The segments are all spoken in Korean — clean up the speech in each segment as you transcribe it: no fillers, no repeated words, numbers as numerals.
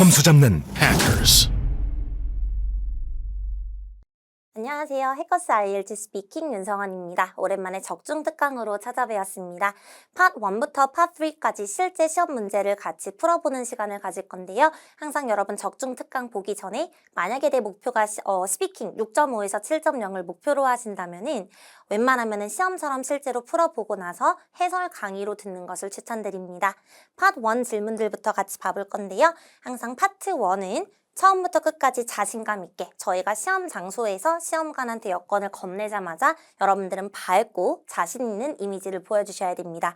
점수 잡는 Hackers. 안녕하세요. 해커스 IELTS 스피킹 윤성원입니다. 오랜만에 적중 특강으로 찾아뵈었습니다. 파 1부터 파 3까지 실제 시험 문제를 같이 풀어보는 시간을 가질 건데요. 항상 여러분 적중 특강 보기 전에 만약에 내 목표가 스피킹 6.5에서 7.0을 목표로 하신다면은 웬만하면은 시험처럼 실제로 풀어보고 나서 해설 강의로 듣는 것을 추천드립니다. 파트 1 질문들부터 같이 봐볼 건데요. 항상 파트 1은 처음부터 끝까지 자신감 있게 저희가 시험 장소에서 시험관한테 여권을 건네자마자 여러분들은 밝고 자신 있는 이미지를 보여주셔야 됩니다.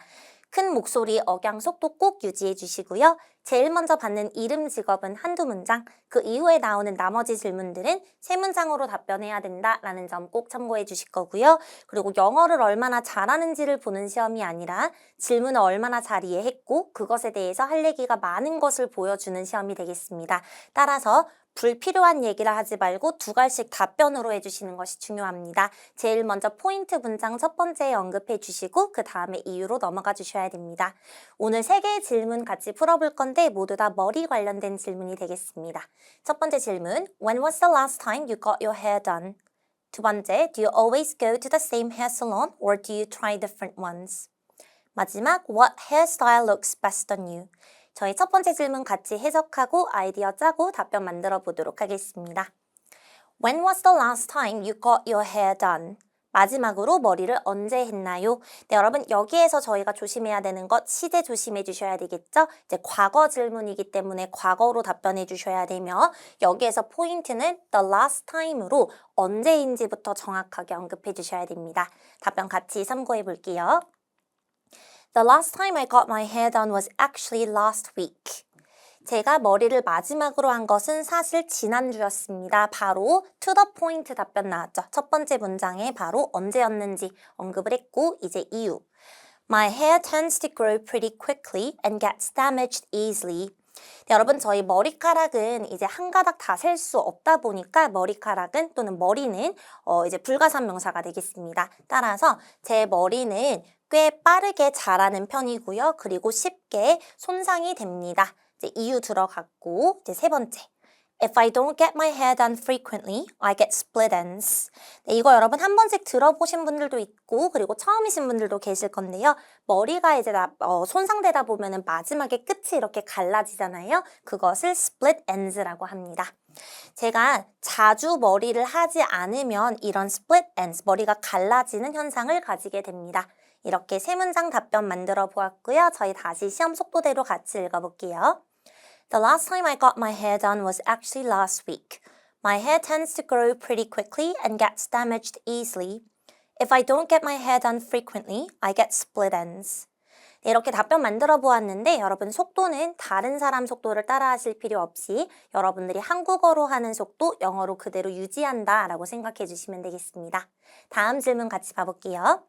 큰 목소리, 억양, 속도 꼭 유지해 주시고요. 제일 먼저 받는 이름, 직업은 한두 문장, 그 이후에 나오는 나머지 질문들은 세 문장으로 답변해야 된다라는 점 꼭 참고해 주실 거고요. 그리고 영어를 얼마나 잘하는지를 보는 시험이 아니라 질문을 얼마나 잘 이해했고 그것에 대해서 할 얘기가 많은 것을 보여주는 시험이 되겠습니다. 따라서 불필요한 얘기를 하지 말고 두 갈씩 답변으로 해주시는 것이 중요합니다. 제일 먼저 포인트 문장 첫 번째에 언급해 주시고 그 다음에 이유로 넘어가 주셔야 됩니다. 오늘 3개의 질문 같이 풀어볼 건데 모두 다 머리 관련된 질문이 되겠습니다. 첫 번째 질문, When was the last time you got your hair done? 두 번째, Do you always go to the same hair salon or do you try different ones? 마지막, What hairstyle looks best on you? 저희 첫 번째 질문 같이 해석하고 아이디어 짜고 답변 만들어 보도록 하겠습니다. When was the last time you got your hair done? 마지막으로 머리를 언제 했나요? 네, 여러분 여기에서 저희가 조심해야 되는 것 시제 조심해 주셔야 되겠죠? 이제 과거 질문이기 때문에 과거로 답변해 주셔야 되며 여기에서 포인트는 the last time으로 언제인지부터 정확하게 언급해 주셔야 됩니다. 답변 같이 참고해 볼게요. The last time I got my hair done was actually last week. 제가 머리를 마지막으로 한 것은 사실 지난주였습니다. 바로 to the point 답변 나왔죠. 첫 번째 문장에 바로 언제였는지 언급을 했고 이제 이유. My hair tends to grow pretty quickly and gets damaged easily. 네, 여러분 저희 머리카락은 이제 한 가닥 다 셀 수 없다 보니까 머리카락은 또는 머리는 이제 불가산명사가 되겠습니다. 따라서 제 머리는 꽤 빠르게 자라는 편이고요. 그리고 쉽게 손상이 됩니다. 이제 이유 들어갔고 이제 세 번째. If I don't get my hair done frequently, I get split ends. 네, 이거 여러분 한 번씩 들어보신 분들도 있고 그리고 처음이신 분들도 계실 건데요. 머리가 이제 손상되다 보면은 마지막에 끝이 이렇게 갈라지잖아요. 그것을 split ends라고 합니다. 제가 자주 머리를 하지 않으면 이런 split ends, 머리가 갈라지는 현상을 가지게 됩니다. 이렇게 세 문장 답변 만들어 보았고요. 저희 다시 시험 속도대로 같이 읽어볼게요. The last time I got my hair done was actually last week. My hair tends to grow pretty quickly and gets damaged easily. If I don't get my hair done frequently, I get split ends. 네, 이렇게 답변 만들어 보았는데 여러분 속도는 다른 사람 속도를 따라 하실 필요 없이 여러분들이 한국어로 하는 속도 영어로 그대로 유지한다 라고 생각해 주시면 되겠습니다. 다음 질문 같이 봐볼게요.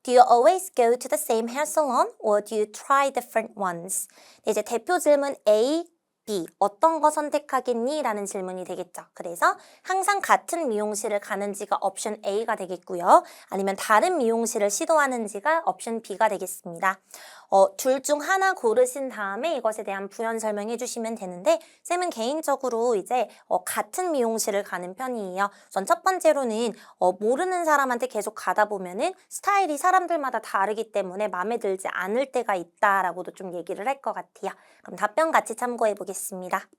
Do you always go to the same hair salon or do you try different ones? 네, 이제 대표 질문 A, B, 어떤 거 선택하겠니? 라는 질문이 되겠죠. 그래서 항상 같은 미용실을 가는지가 옵션 A가 되겠고요. 아니면 다른 미용실을 시도하는지가 옵션 B가 되겠습니다. 둘 중 하나 고르신 다음에 이것에 대한 부연 설명해 주시면 되는데 쌤은 개인적으로 이제 같은 미용실을 가는 편이에요. 우선 첫 번째로는 모르는 사람한테 계속 가다 보면은 스타일이 사람들마다 다르기 때문에 마음에 들지 않을 때가 있다라고도 좀 얘기를 할 것 같아요. 그럼 답변 같이 참고해 보겠습니다.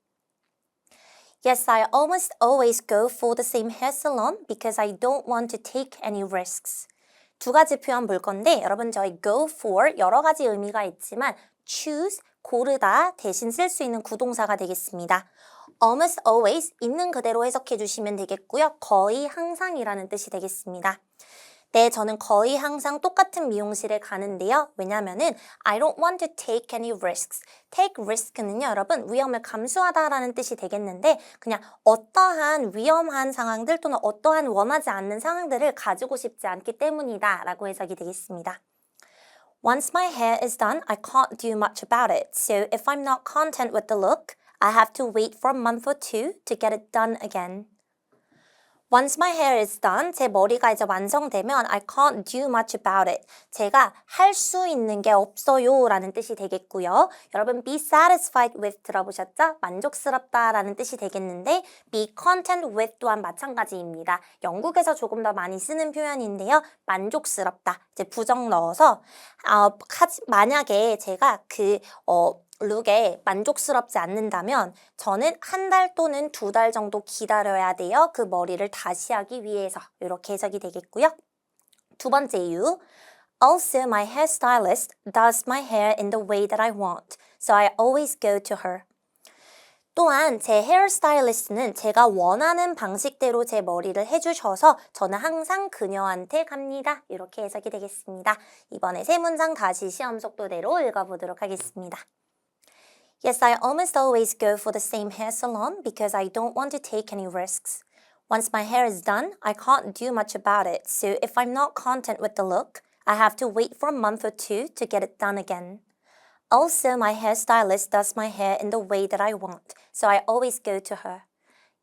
Yes, I almost always go for the same hair salon because I don't want to take any risks. 두 가지 표현 볼 건데 여러분 저희 go for 여러 가지 의미가 있지만 choose, 고르다 대신 쓸 수 있는 구동사가 되겠습니다. Almost always 있는 그대로 해석해 주시면 되겠고요. 거의 항상이라는 뜻이 되겠습니다. 네, 저는 거의 항상 똑같은 미용실에 가는데요. 왜냐면은 I don't want to take any risks. take risk는요, 여러분 위험을 감수하다라는 뜻이 되겠는데 그냥 어떠한 위험한 상황들 또는 어떠한 원하지 않는 상황들을 가지고 싶지 않기 때문이다 라고 해석이 되겠습니다. Once my hair is done, I can't do much about it. So if I'm not content with the look, I have to wait for a month or two to get it done again. Once my hair is done, 제 머리가 이제 완성되면 I can't do much about it. 제가 할 수 있는 게 없어요 라는 뜻이 되겠고요. 여러분 be satisfied with 들어보셨죠? 만족스럽다 라는 뜻이 되겠는데 be content with 또한 마찬가지입니다. 영국에서 조금 더 많이 쓰는 표현인데요. 만족스럽다. 이제 부정 넣어서 만약에 제가 룩에 만족스럽지 않는다면 저는 한 달 또는 2달 정도 기다려야 돼요. 그 머리를 다시 하기 위해서 이렇게 해석이 되겠고요. 두 번째 이유 Also, my hairstylist does my hair in the way that I want, so I always go to her. 또한 제 헤어스타일리스트는 제가 원하는 방식대로 제 머리를 해주셔서 저는 항상 그녀한테 갑니다. 이렇게 해석이 되겠습니다. 이번에 세 문장 다시 시험 속도대로 읽어보도록 하겠습니다. Yes, I almost always go for the same hair salon because I don't want to take any risks. Once my hair is done, I can't do much about it, so if I'm not content with the look, I have to wait for a month or two to get it done again. Also, my hairstylist does my hair in the way that I want, so I always go to her.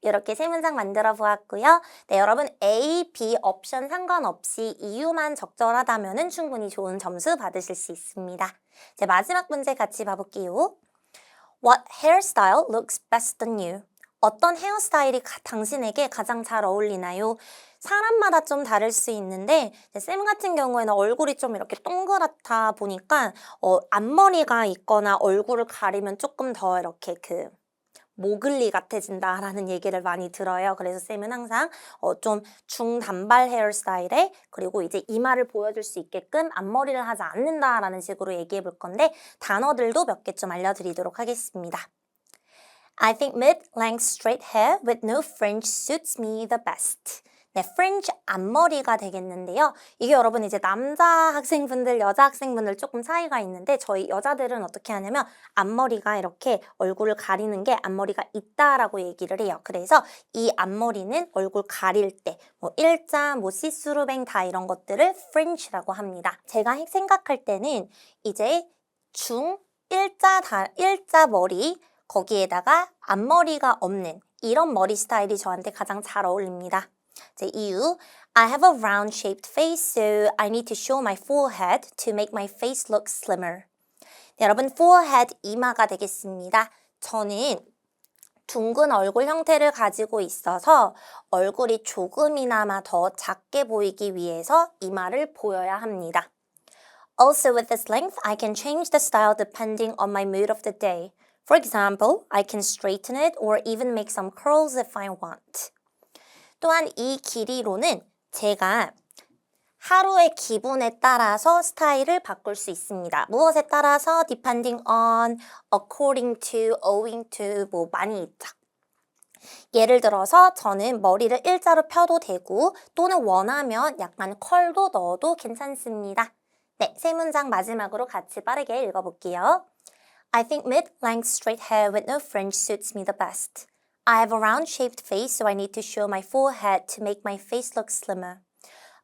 이렇게 세 문장 만들어 보았고요. 네, 여러분 A, B 옵션 상관없이 이유만 적절하다면 충분히 좋은 점수 받으실 수 있습니다. 제 마지막 문제 같이 봐볼게요. What hairstyle looks best on you? 어떤 헤어스타일이 당신에게 가장 잘 어울리나요? 사람마다 좀 다를 수 있는데 쌤 같은 경우에는 얼굴이 좀 이렇게 동그랗다 보니까 앞머리가 있거나 얼굴을 가리면 조금 더 이렇게 모글리 같아진다라는 얘기를 많이 들어요. 그래서 쌤은 항상 좀 중단발 헤어스타일에 그리고 이제 이마를 보여줄 수 있게끔 앞머리를 하지 않는다라는 식으로 얘기해 볼 건데 단어들도 몇 개 좀 알려드리도록 하겠습니다. I think mid-length straight hair with no fringe suits me the best. 네, fringe 앞머리가 되겠는데요. 이게 여러분 이제 남자 학생분들, 여자 학생분들 조금 차이가 있는데 저희 여자들은 어떻게 하냐면 앞머리가 이렇게 얼굴을 가리는 게 앞머리가 있다라고 얘기를 해요. 그래서 이 앞머리는 얼굴 가릴 때 일자, 시스루뱅 다 이런 것들을 fringe라고 합니다. 제가 생각할 때는 이제 일자 머리 거기에다가 앞머리가 없는 이런 머리 스타일이 저한테 가장 잘 어울립니다. 제 이유 I have a round-shaped face, so I need to show my forehead to make my face look slimmer. 네, 여러분 forehead 이마가 되겠습니다. 저는 둥근 얼굴 형태를 가지고 있어서 얼굴이 조금이나마 더 작게 보이기 위해서 이마를 보여야 합니다. Also with this length, I can change the style depending on my mood of the day. For example, I can straighten it or even make some curls if I want. 또한 이 길이로는 제가 하루의 기분에 따라서 스타일을 바꿀 수 있습니다. 무엇에 따라서 depending on, according to, owing to 많이 있죠. 예를 들어서 저는 머리를 일자로 펴도 되고 또는 원하면 약간 컬도 넣어도 괜찮습니다. 네, 세 문장 마지막으로 같이 빠르게 읽어볼게요. I think mid-length straight hair with no fringe suits me the best. I have a round-shaped face, so I need to show my forehead to make my face look slimmer.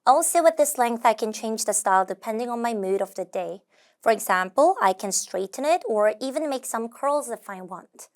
Also, with this length, I can change the style depending on my mood of the day. For example, I can straighten it or even make some curls if I want.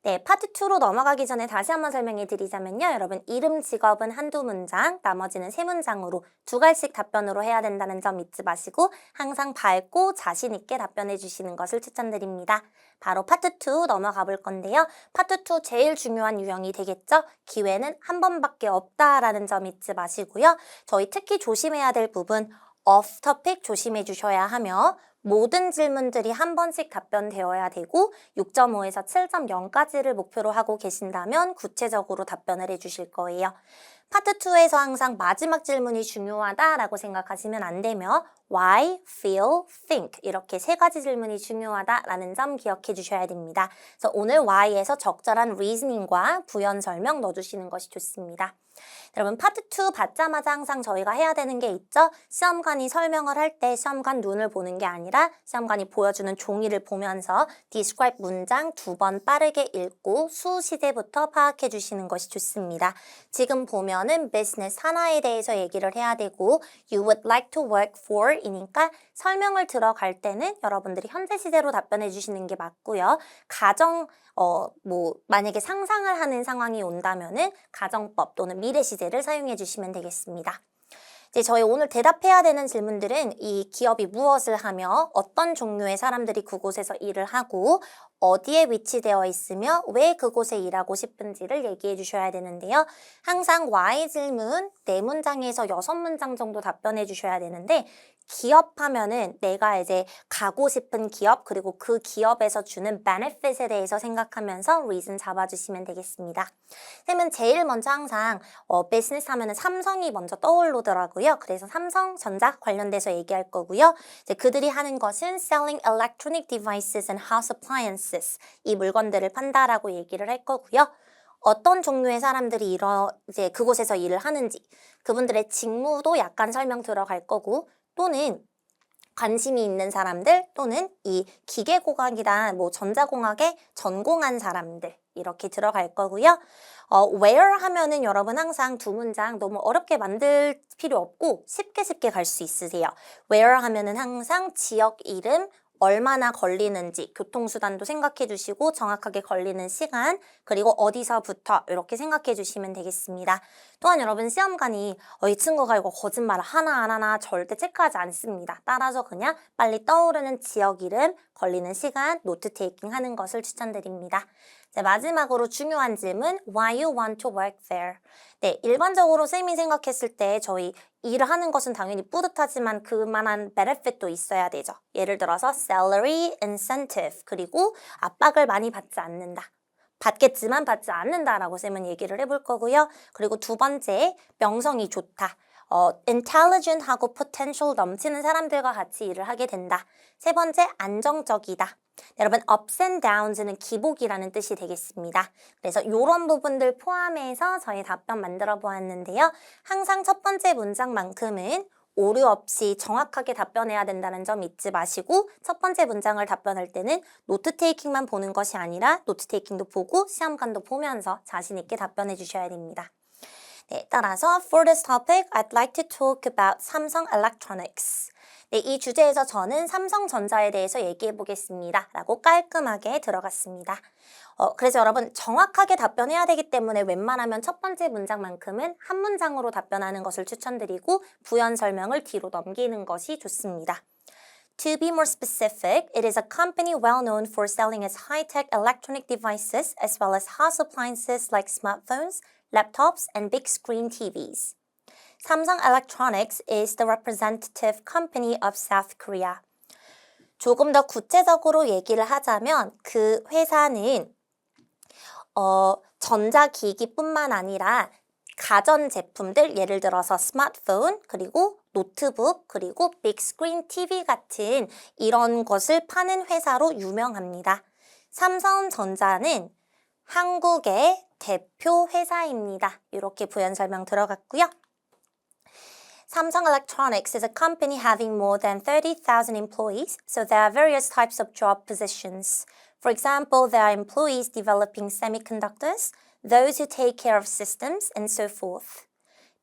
네, 파트 2로 넘어가기 전에 다시 한번 설명해 드리자면요. 여러분, 이름, 직업은 한두 문장, 나머지는 세 문장으로 2갈씩 답변으로 해야 된다는 점 잊지 마시고 항상 밝고 자신 있게 답변해 주시는 것을 추천드립니다. 바로 파트 2 넘어가 볼 건데요. 파트 2 제일 중요한 유형이 되겠죠? 기회는 한 번밖에 없다라는 점 잊지 마시고요. 저희 특히 조심해야 될 부분 off topic 조심해 주셔야 하며 모든 질문들이 한 번씩 답변되어야 되고 6.5에서 7.0까지를 목표로 하고 계신다면 구체적으로 답변을 해주실 거예요. 파트 2에서 항상 마지막 질문이 중요하다라고 생각하시면 안 되며 why, feel, think 이렇게 세 가지 질문이 중요하다라는 점 기억해 주셔야 됩니다. 그래서 오늘 why에서 적절한 reasoning과 부연 설명 넣어주시는 것이 좋습니다. 여러분 파트 2 받자마자 항상 저희가 해야 되는 게 있죠? 시험관이 설명을 할 때 시험관 눈을 보는 게 아니라 시험관이 보여주는 종이를 보면서 describe 문장 2번 빠르게 읽고 수 시제부터 파악해 주시는 것이 좋습니다. 지금 보면은 business 하나에 대해서 얘기를 해야 되고 you would like to work for 이니까 설명을 들어갈 때는 여러분들이 현재 시제로 답변해 주시는 게 맞고요. 가정 만약에 상상을 하는 상황이 온다면은 가정법 또는 미래 시제를 사용해 주시면 되겠습니다. 이제 저희 오늘 대답해야 되는 질문들은 이 기업이 무엇을 하며 어떤 종류의 사람들이 그곳에서 일을 하고 어디에 위치되어 있으며 왜 그곳에 일하고 싶은지를 얘기해 주셔야 되는데요. 항상 why 질문 4문장에서 6문장 정도 답변해 주셔야 되는데 기업 하면은 내가 이제 가고 싶은 기업 그리고 그 기업에서 주는 benefit에 대해서 생각하면서 reason 잡아주시면 되겠습니다. 그러면 제일 먼저 항상 비즈니스 하면은 삼성이 먼저 떠오르더라고요. 그래서 삼성전자 관련돼서 얘기할 거고요. 이제 그들이 하는 것은 selling electronic devices and house appliances 이 물건들을 판다라고 얘기를 할 거고요. 어떤 종류의 사람들이 이제 그곳에서 일을 하는지 그분들의 직무도 약간 설명 들어갈 거고 또는 관심이 있는 사람들 또는 이 기계공학이나 전자공학에 전공한 사람들 이렇게 들어갈 거고요. where 하면은 여러분 항상 2문장 너무 어렵게 만들 필요 없고 쉽게 갈 수 있으세요. where 하면은 항상 지역 이름 얼마나 걸리는지 교통수단도 생각해 주시고 정확하게 걸리는 시간 그리고 어디서부터 이렇게 생각해 주시면 되겠습니다. 또한 여러분 시험관이 이 친구가 이거 거짓말 하나 안 하나 절대 체크하지 않습니다. 따라서 그냥 빨리 떠오르는 지역 이름, 걸리는 시간, 노트 테이킹 하는 것을 추천드립니다. 자, 마지막으로 중요한 질문 Why you want to work there? 네, 일반적으로 쌤이 생각했을 때 저희 일을 하는 것은 당연히 뿌듯하지만 그만한 benefit도 있어야 되죠. 예를 들어서 salary, incentive 그리고 압박을 많이 받지 않는다. 받겠지만 받지 않는다라고 쌤은 얘기를 해볼 거고요. 그리고 2번째, 명성이 좋다. intelligent하고 potential 넘치는 사람들과 같이 일을 하게 된다. 3번째, 안정적이다. 여러분 ups and downs는 기복이라는 뜻이 되겠습니다. 그래서 이런 부분들 포함해서 저희 답변 만들어 보았는데요. 항상 첫 번째 문장만큼은 오류 없이 정확하게 답변해야 된다는 점 잊지 마시고 첫 번째 문장을 답변할 때는 노트 테이킹만 보는 것이 아니라 노트 테이킹도 보고 시험관도 보면서 자신 있게 답변해 주셔야 됩니다. 네, 따라서 for this topic, I'd like to talk about Samsung Electronics. 네, 이 주제에서 저는 삼성전자에 대해서 얘기해 보겠습니다. 라고 깔끔하게 들어갔습니다. 그래서 여러분 정확하게 답변해야 되기 때문에 웬만하면 첫 번째 문장만큼은 한 문장으로 답변하는 것을 추천드리고 부연 설명을 뒤로 넘기는 것이 좋습니다. To be more specific, it is a company well known for selling its high-tech electronic devices as well as house appliances like smartphones, laptops, and big screen TVs. Samsung Electronics is the representative company of South Korea. 조금 더 구체적으로 얘기를 하자면 그 회사는 전자기기뿐만 아니라 가전제품들 예를 들어서 스마트폰 그리고 노트북 그리고 빅스크린 TV 같은 이런 것을 파는 회사로 유명합니다. 삼성전자는 한국의 대표 회사입니다. 이렇게 부연 설명 들어갔고요. Samsung Electronics is a company having more than 30,000 employees, so there are various types of job positions. For example, there are employees developing semiconductors, those who take care of systems, and so forth.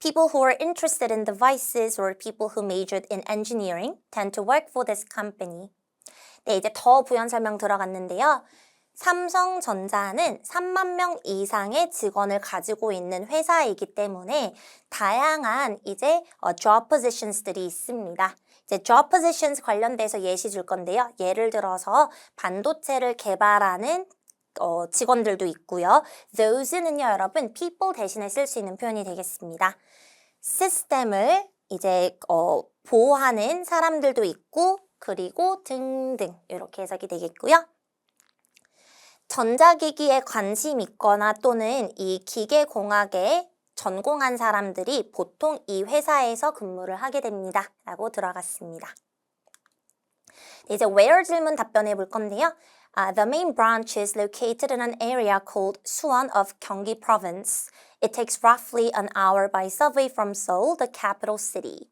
People who are interested in devices or people who majored in engineering tend to work for this company. 네, 이제 더 부연 설명 들어갔는데요. 삼성전자는 3만 명 이상의 직원을 가지고 있는 회사이기 때문에 다양한 이제 job positions들이 있습니다. 이제 job positions 관련돼서 예시 줄 건데요. 예를 들어서 반도체를 개발하는 직원들도 있고요. those는요, 여러분 people 대신에 쓸 수 있는 표현이 되겠습니다. 시스템을 이제 보호하는 사람들도 있고 그리고 등등 이렇게 해석이 되겠고요. 전자기기에 관심 있거나 또는 이 기계공학에 전공한 사람들이 보통 이 회사에서 근무를 하게 됩니다. 라고 들어갔습니다. 이제 where 질문 답변해 볼 건데요. The main branch is located in an area called Suwon of Gyeonggi Province. It takes roughly an hour by subway from Seoul, the capital city.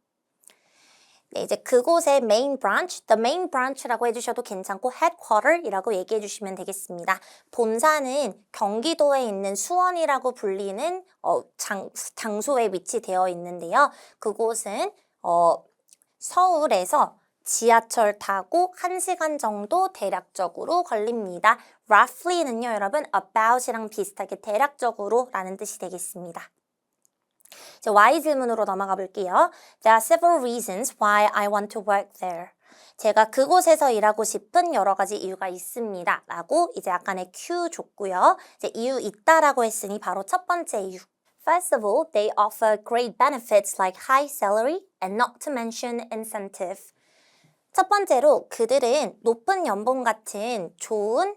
네, 이제 그곳의 main branch, the main branch라고 해주셔도 괜찮고 headquarter이라고 얘기해 주시면 되겠습니다. 본사는 경기도에 있는 수원이라고 불리는 장소에 위치되어 있는데요. 그곳은 서울에서 지하철 타고 1시간 정도 대략적으로 걸립니다. roughly는요, 여러분 about이랑 비슷하게 대략적으로 라는 뜻이 되겠습니다. 이제 why 질문으로 넘어가 볼게요. There are several reasons why I want to work there. 제가 그곳에서 일하고 싶은 여러 가지 이유가 있습니다. 라고 이제 약간의 큐 줬고요. 이제 이유 있다라고 했으니 바로 첫 번째 이유. First of all, they offer great benefits like high salary and not to mention incentive. 첫 번째로 그들은 높은 연봉 같은 좋은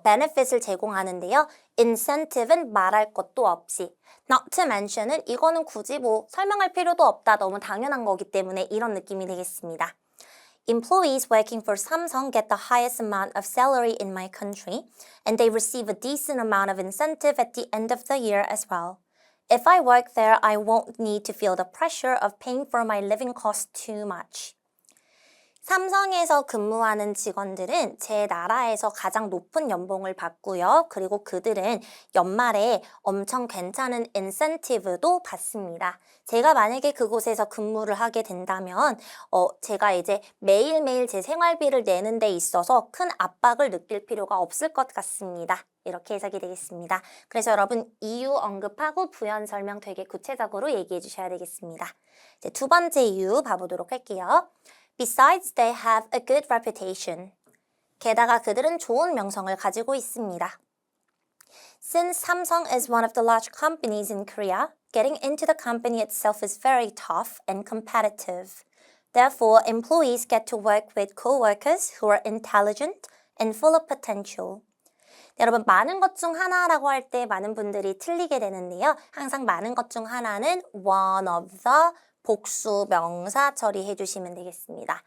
benefit을 제공하는데요. incentive은 말할 것도 없이, not to mention은 이거는 굳이 설명할 필요도 없다. 너무 당연한 거기 때문에 이런 느낌이 되겠습니다. Employees working for Samsung get the highest amount of salary in my country, and they receive a decent amount of incentive at the end of the year as well. If I work there, I won't need to feel the pressure of paying for my living costs too much. 삼성에서 근무하는 직원들은 제 나라에서 가장 높은 연봉을 받고요. 그리고 그들은 연말에 엄청 괜찮은 인센티브도 받습니다. 제가 만약에 그곳에서 근무를 하게 된다면 제가 이제 매일매일 제 생활비를 내는 데 있어서 큰 압박을 느낄 필요가 없을 것 같습니다. 이렇게 해석이 되겠습니다. 그래서 여러분 이유 언급하고 부연 설명 되게 구체적으로 얘기해 주셔야 되겠습니다. 이제 두 번째 이유 봐보도록 할게요. Besides, they have a good reputation. 게다가 그들은 좋은 명성을 가지고 있습니다. Since Samsung is one of the large companies in Korea, getting into the company itself is very tough and competitive. Therefore, employees get to work with co-workers who are intelligent and full of potential. 여러분 많은 것 중 하나라고 할 때 많은 분들이 틀리게 되는데요. 항상 많은 것 중 하나는 one of the 복수 명사 처리해 주시면 되겠습니다.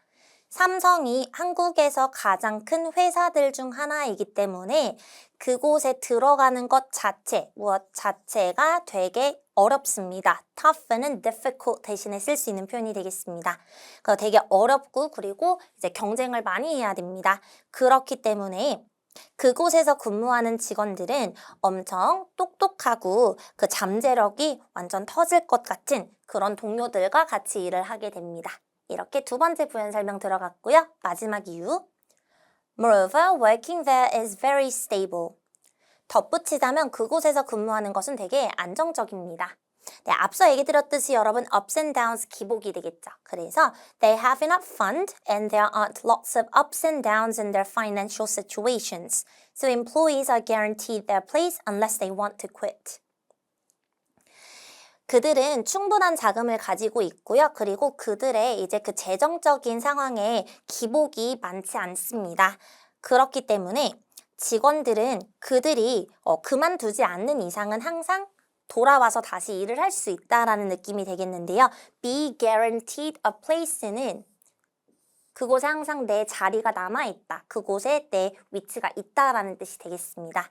삼성이 한국에서 가장 큰 회사들 중 하나이기 때문에 그곳에 들어가는 것 자체, 무엇 자체가 되게 어렵습니다. tough는 difficult 대신에 쓸 수 있는 표현이 되겠습니다. 되게 어렵고 그리고 이제 경쟁을 많이 해야 됩니다. 그렇기 때문에 그곳에서 근무하는 직원들은 엄청 똑똑하고 그 잠재력이 완전 터질 것 같은 그런 동료들과 같이 일을 하게 됩니다. 이렇게 두 번째 부연 설명 들어갔고요. 마지막 이유. Moreover, working there is very stable. 덧붙이자면 그곳에서 근무하는 것은 되게 안정적입니다. 네, 앞서 얘기 드렸듯이 여러분 ups and downs 기복이 되겠죠. 그래서 they have enough fund and there aren't lots of ups and downs in their financial situations. So employees are guaranteed their place unless they want to quit. 그들은 충분한 자금을 가지고 있고요. 그리고 그들의 이제 그 재정적인 상황에 기복이 많지 않습니다. 그렇기 때문에 직원들은 그들이 그만두지 않는 이상은 항상 돌아와서 다시 일을 할 수 있다라는 느낌이 되겠는데요. Be guaranteed a place는 그곳에 항상 내 자리가 남아있다. 그곳에 내 위치가 있다라는 뜻이 되겠습니다.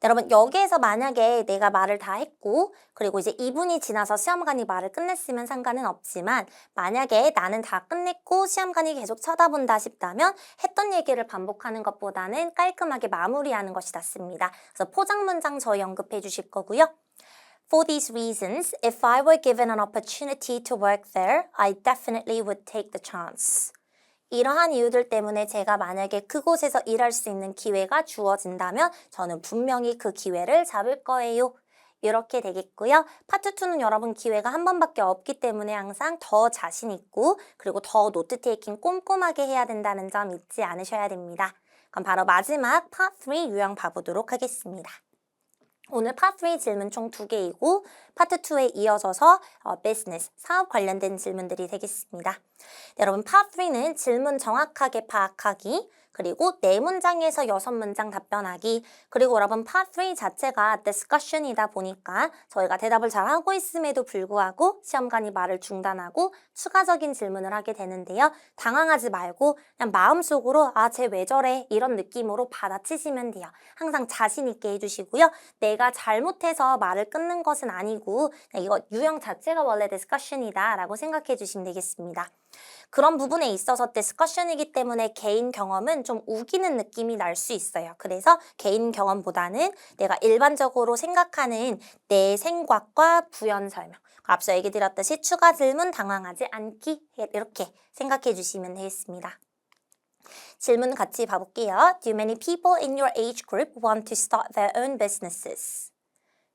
여러분 여기에서 만약에 내가 말을 다 했고 그리고 이제 2분이 지나서 시험관이 말을 끝냈으면 상관은 없지만 만약에 나는 다 끝냈고 시험관이 계속 쳐다본다 싶다면 했던 얘기를 반복하는 것보다는 깔끔하게 마무리하는 것이 낫습니다. 그래서 포장 문장 저희 언급해 주실 거고요. For these reasons, if I were given an opportunity to work there, I definitely would take the chance. 이러한 이유들 때문에 제가 만약에 그곳에서 일할 수 있는 기회가 주어진다면 저는 분명히 그 기회를 잡을 거예요. 이렇게 되겠고요. 파트 2는 여러분 기회가 한 번밖에 없기 때문에 항상 더 자신 있고 그리고 더 노트 테이킹 꼼꼼하게 해야 된다는 점 잊지 않으셔야 됩니다. 그럼 바로 마지막 파트 3 유형 봐보도록 하겠습니다. 오늘 파트 3 질문 총 2개이고 파트 2에 이어져서 비즈니스, 사업 관련된 질문들이 되겠습니다. 여러분 파트 3는 질문 정확하게 파악하기, 그리고 4문장에서 6문장 답변하기, 그리고 여러분 파트 3 자체가 discussion이다 보니까 저희가 대답을 잘 하고 있음에도 불구하고 시험관이 말을 중단하고 추가적인 질문을 하게 되는데요. 당황하지 말고 그냥 마음속으로 쟤 왜 저래? 이런 느낌으로 받아치시면 돼요. 항상 자신 있게 해주시고요. 내가 잘못해서 말을 끊는 것은 아니고 이거 유형 자체가 원래 discussion이다 라고 생각해 주시면 되겠습니다. 그런 부분에 있어서 디스커션이기 때문에 개인 경험은 좀 우기는 느낌이 날 수 있어요. 그래서 개인 경험보다는 내가 일반적으로 생각하는 내 생각과 부연 설명, 앞서 얘기 드렸듯이 추가 질문 당황하지 않기 이렇게 생각해 주시면 되겠습니다. 질문 같이 봐볼게요. Do many people in your age group want to start their own businesses?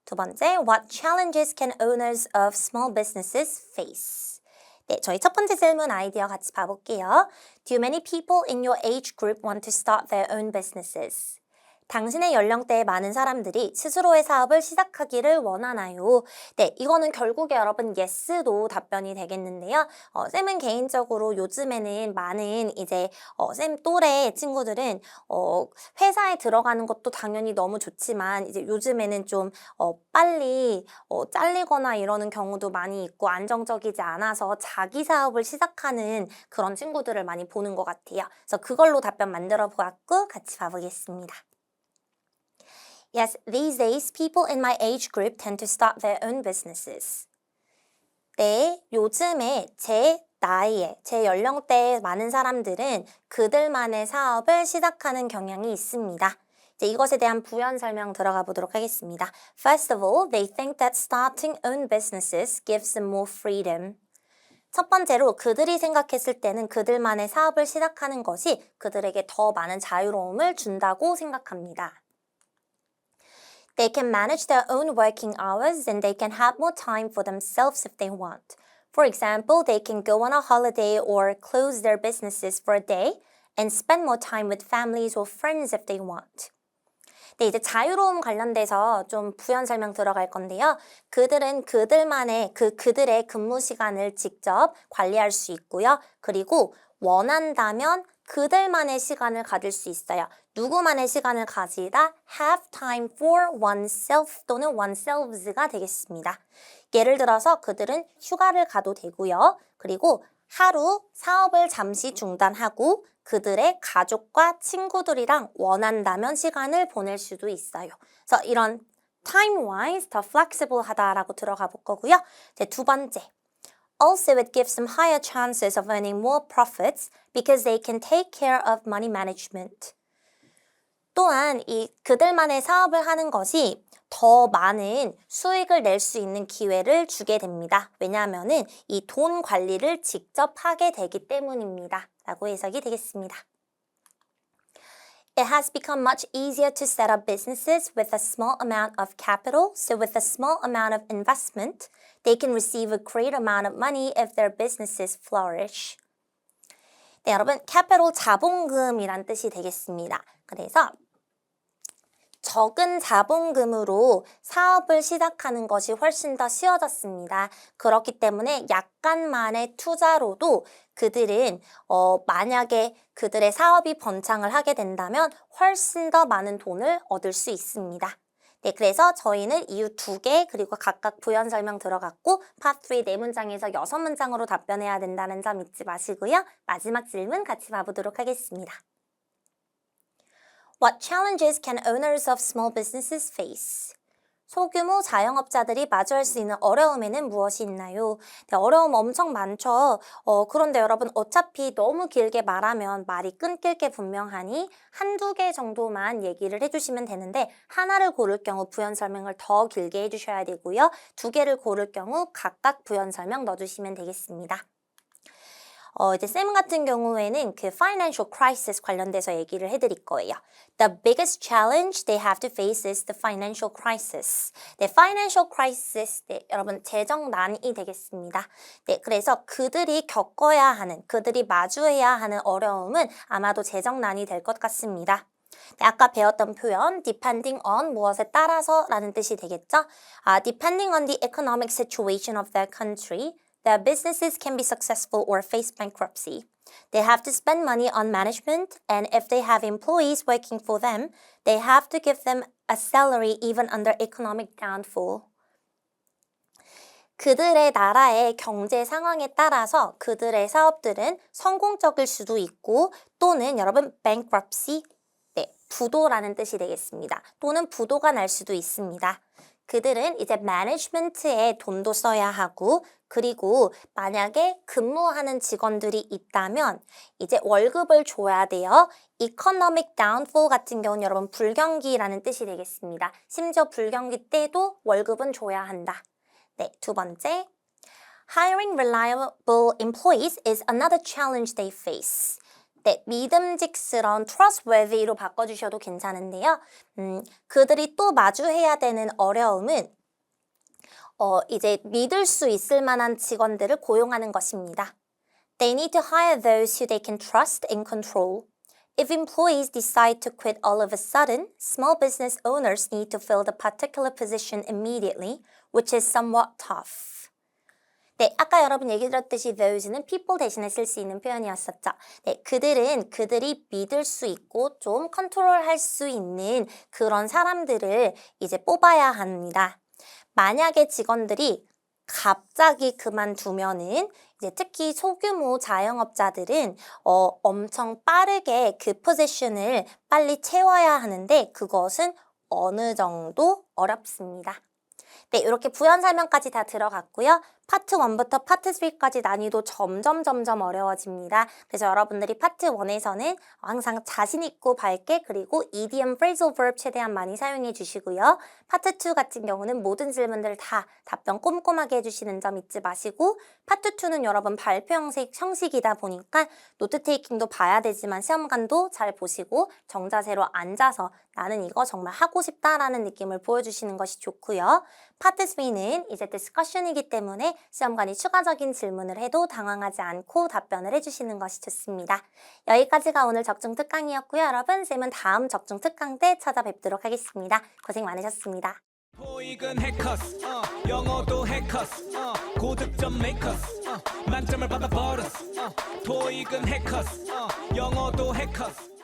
두 번째, what challenges can owners of small businesses face? 네, 저희 첫 번째 질문 아이디어 같이 봐볼게요. Do many people in your age group want to start their own businesses? 당신의 연령대의 많은 사람들이 스스로의 사업을 시작하기를 원하나요? 네, 이거는 결국에 여러분 yes도 답변이 되겠는데요. 쌤은 개인적으로 요즘에는 많은 이제 쌤 또래 친구들은 회사에 들어가는 것도 당연히 너무 좋지만 이제 요즘에는 좀 빨리 잘리거나 이러는 경우도 많이 있고 안정적이지 않아서 자기 사업을 시작하는 그런 친구들을 많이 보는 것 같아요. 그래서 그걸로 답변 만들어 보았고 같이 봐보겠습니다. Yes, these days people in my age group tend to start their own businesses. 네, 요즘에 제 나이에, 제 연령대의 많은 사람들은 그들만의 사업을 시작하는 경향이 있습니다. 이제 이것에 대한 부연 설명 들어가 보도록 하겠습니다. First of all, they think that starting own businesses gives them more freedom. 첫 번째로 그들이 생각했을 때는 그들만의 사업을 시작하는 것이 그들에게 더 많은 자유로움을 준다고 생각합니다. They can manage their own working hours and they can have more time for themselves if they want. For example, they can go on a holiday or close their businesses for a day and spend more time with families or friends if they want. 네, 이제 자유로움 관련돼서 좀 부연 설명 들어갈 건데요. 그들은 그들만의 그들의 근무 시간을 직접 관리할 수 있고요. 그리고 원한다면 그들만의 시간을 가질 수 있어요. 누구만의 시간을 가지다 have time for oneself 또는 oneselves가 되겠습니다. 예를 들어서 그들은 휴가를 가도 되고요. 그리고 하루 사업을 잠시 중단하고 그들의 가족과 친구들이랑 원한다면 시간을 보낼 수도 있어요. 그래서 이런 time-wise 더 flexible 하다라고 들어가 볼 거고요. 이제 두 번째. Also, it gives them higher chances of earning more profits because they can take care of money management. 또한 이 그들만의 사업을 하는 것이 더 많은 수익을 낼 수 있는 기회를 주게 됩니다. 왜냐하면은 이 돈 관리를 직접 하게 되기 때문입니다. 라고 해석이 되겠습니다. It has become much easier to set up businesses with a small amount of capital, so with a small amount of investment, they can receive a great amount of money if their businesses flourish. 네, 여러분, capital 자본금이란 뜻이 되겠습니다. 그래서 적은 자본금으로 사업을 시작하는 것이 훨씬 더 쉬워졌습니다. 그렇기 때문에 약간만의 투자로도 그들은 만약에 그들의 사업이 번창을 하게 된다면 훨씬 더 많은 돈을 얻을 수 있습니다. 네, 그래서 저희는 이유 2개 그리고 각각 부연 설명 들어갔고 파트 3 4문장에서 6문장으로 답변해야 된다는 점 잊지 마시고요. 마지막 질문 같이 봐보도록 하겠습니다. What challenges can owners of small businesses face? 소규모 자영업자들이 마주할 수 있는 어려움에는 무엇이 있나요? 네, 어려움 엄청 많죠. 그런데 여러분 어차피 너무 길게 말하면 말이 끊길 게 분명하니 한두 개 정도만 얘기를 해주시면 되는데 하나를 고를 경우 부연 설명을 더 길게 해주셔야 되고요. 2개를 고를 경우 각각 부연 설명 넣어주시면 되겠습니다. 이제 쌤 같은 경우에는 그 financial crisis 관련돼서 얘기를 해드릴 거예요. The biggest challenge they have to face is the financial crisis. 네, financial crisis, 네, 여러분 재정난이 되겠습니다. 네, 그래서 그들이 겪어야 하는, 그들이 마주해야 하는 어려움은 아마도 재정난이 될 것 같습니다. 네, 아까 배웠던 표현 depending on 무엇에 따라서 라는 뜻이 되겠죠? Depending on the economic situation of their country, their businesses can be successful or face bankruptcy. They have to spend money on management, and if they have employees working for them, they have to give them a salary even under economic downfall. 그들의 나라의 경제 상황에 따라서 그들의 사업들은 성공적일 수도 있고 또는 여러분 bankruptcy, 네, 부도라는 뜻이 되겠습니다. 또는 부도가 날 수도 있습니다. 그들은 이제 매니지먼트에 돈도 써야 하고 그리고 만약에 근무하는 직원들이 있다면 이제 월급을 줘야 돼요. economic downfall 같은 경우는 여러분 불경기라는 뜻이 되겠습니다. 심지어 불경기 때도 월급은 줘야 한다. 네, 두 번째. Hiring reliable employees is another challenge they face. 네, 믿음직스러운 trustworthy로 바꿔주셔도 괜찮은데요. 그들이 또 마주해야 되는 어려움은 이제 믿을 수 있을 만한 직원들을 고용하는 것입니다. They need to hire those who they can trust and control. If employees decide to quit all of a sudden, small business owners need to fill the particular position immediately, which is somewhat tough. 네, 아까 여러분 얘기 드렸듯이 those는 people 대신에 쓸 수 있는 표현이었었죠. 네, 그들이 믿을 수 있고 좀 컨트롤할 수 있는 그런 사람들을 이제 뽑아야 합니다. 만약에 직원들이 갑자기 그만두면은 이제 특히 소규모 자영업자들은 엄청 빠르게 그 포지션을 빨리 채워야 하는데 그것은 어느 정도 어렵습니다. 네, 이렇게 부연 설명까지 다 들어갔고요. 파트 1부터 파트 3까지 난이도 점점 어려워집니다. 그래서 여러분들이 파트 1에서는 항상 자신 있고 밝게 그리고 idiom, phrasal verb 최대한 많이 사용해 주시고요. 파트 2 같은 경우는 모든 질문들 다 답변 꼼꼼하게 해주시는 점 잊지 마시고 파트 2는 여러분 발표 형식이다 보니까 노트 테이킹도 봐야 되지만 시험관도 잘 보시고 정자세로 앉아서 나는 이거 정말 하고 싶다라는 느낌을 보여주시는 것이 좋고요. 파트 3는 이제 디스커션이기 때문에 시험관이 추가적인 질문을 해도 당황하지 않고 답변을 해주시는 것이 좋습니다. 여기까지가 오늘 적중 특강이었고요. 여러분, 쌤은 다음 적중 특강 때 찾아뵙도록 하겠습니다. 고생 많으셨습니다. 토익은 해커스, 영어도 해커스, 고득점 메이커스, 만점을 받아 버렸어. 토익은 해커스, 영어도 해커스.